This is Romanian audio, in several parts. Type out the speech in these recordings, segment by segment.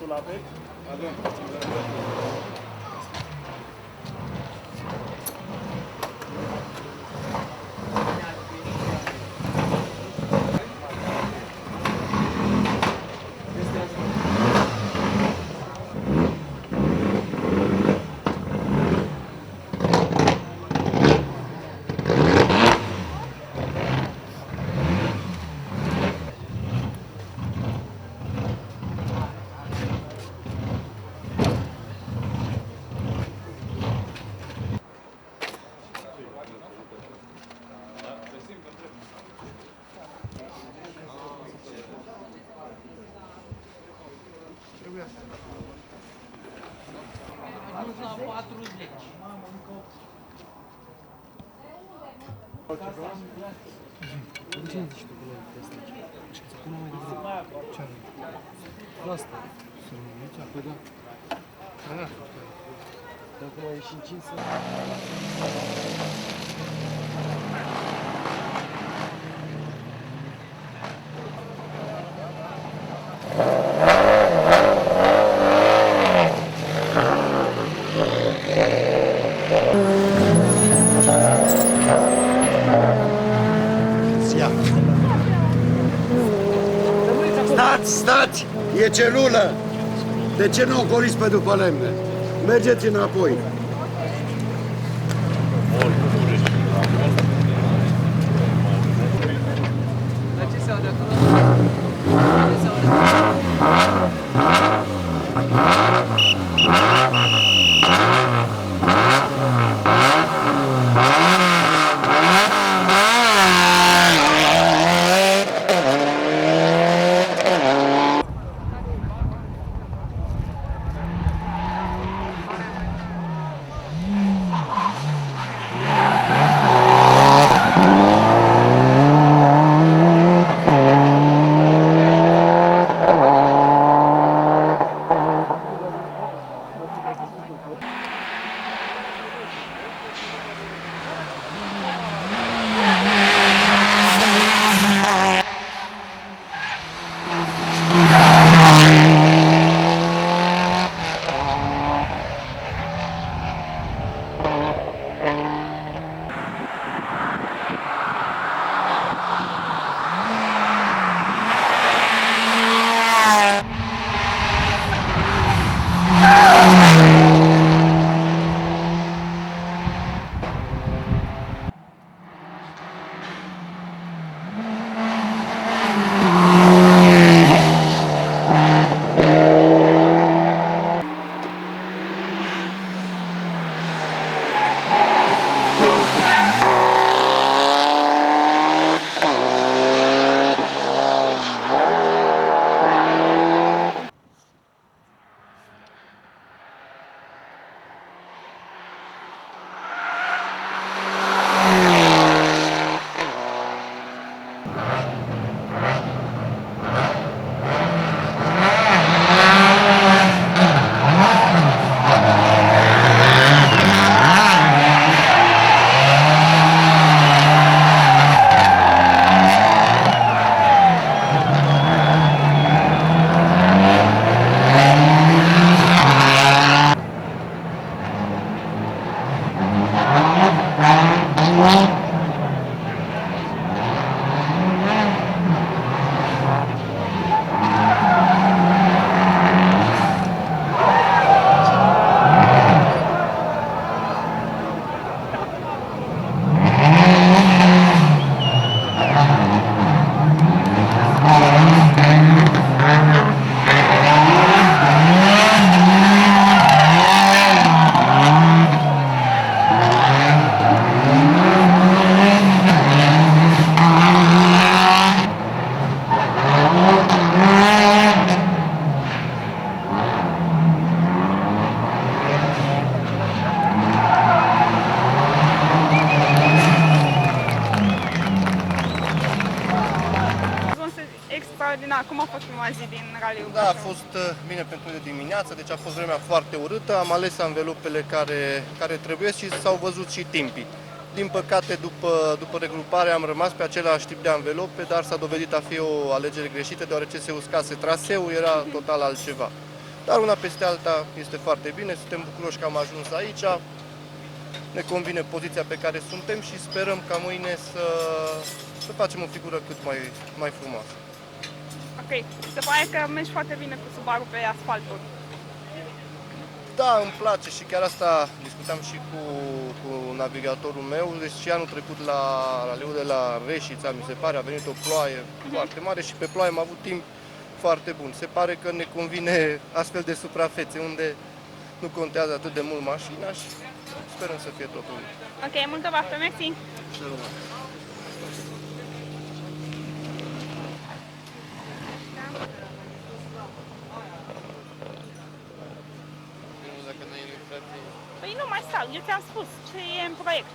Biletul aveți? Avem. Ajuns la 40. Ce zici tu cu noi de asta? Ce să pună mai devreme? Ce are? La asta. Să nu aici? Păi da. Da. Dacă mai ieși în 5 să... Stați! E celulă! De ce nu ocoliți pe după lemne? Mergeți înapoi! Dar ce se aude acolo? Ce se aude acolo? extraordinar. Cum a fost prima zi din Raliul Da, a Brașov? fost bine pentru de dimineață, deci a fost vremea foarte urâtă. Am ales anvelopele care trebuie și s-au văzut și timpii. Din păcate, după regrupare am rămas pe același tip de anvelope, dar s-a dovedit a fi o alegere greșită, deoarece se uscase traseul, era total altceva. Dar una peste alta este foarte bine, suntem bucuroși că am ajuns aici, ne convine poziția pe care suntem și sperăm ca mâine să facem o figură cât mai frumoasă. Ok, se pare că mergi foarte bine cu Subaru pe asfalturi. Da, îmi place și chiar asta discutam și cu navigatorul meu, deci și anul trecut la raliul de la Reșița, mi se pare, a venit o ploaie foarte mare și pe ploaie am avut timp foarte bun. Se pare că ne convine astfel de suprafețe unde nu contează atât de mult mașina și sperăm să fie totul. Ok, multă baftă, mersi! Păi nu mai stau, eu ți-am spus ce e în proiect.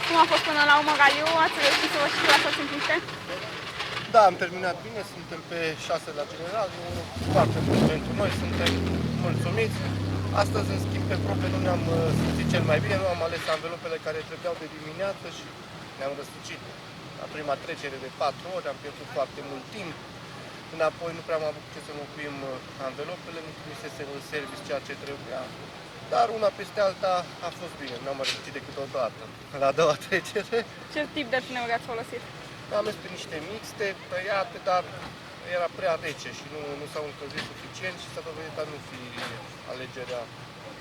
Cum a fost până la urmă raliu? Ați reușit să vă și clasați în piste? Da, am terminat bine, suntem pe 6 la general, e unul foarte bun pentru noi, suntem mulțumiți. Astăzi, în schimb, pe probe nu ne-am simțit cel mai bine, nu am ales anvelopele care trebuiau de dimineață și ne-am răsucit la prima trecere de 4 ore, am pierdut foarte mult timp. Înapoi nu prea am avut ce să înlocuim anvelopele, nu trimisese în service ceea ce trebuia. Dar una peste alta a fost bine, nu am mai răsucit decât o dată, la a doua trecere. Ce tip de pneuri ați folosit? Am mers pe niște mixte, tăiate, dar era prea rece și nu s-au încălzit suficient și s-a dovedit a nu fi alegerea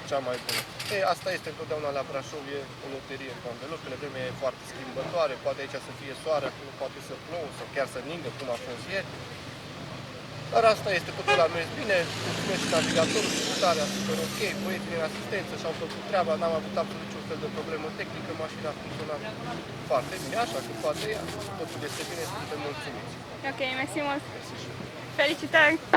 cea mai bună. Asta este întotdeauna la Brașov, e o loterie cu anvelopele, vremea e foarte schimbătoare, poate aici să fie soare, acolo poate să plouă sau chiar să ningă, cum a fost ieri. Dar asta este, totul a mers bine, mulțumesc și navigatorul, starea super ok, băieții din asistență și-au făcut treaba, n-am avut absolut niciun fel de problemă tehnică, mașina a funcționat foarte bine, așa că poate ea, totul este bine, suntem mulțumiți. Ok, mersi mult! Felicitări!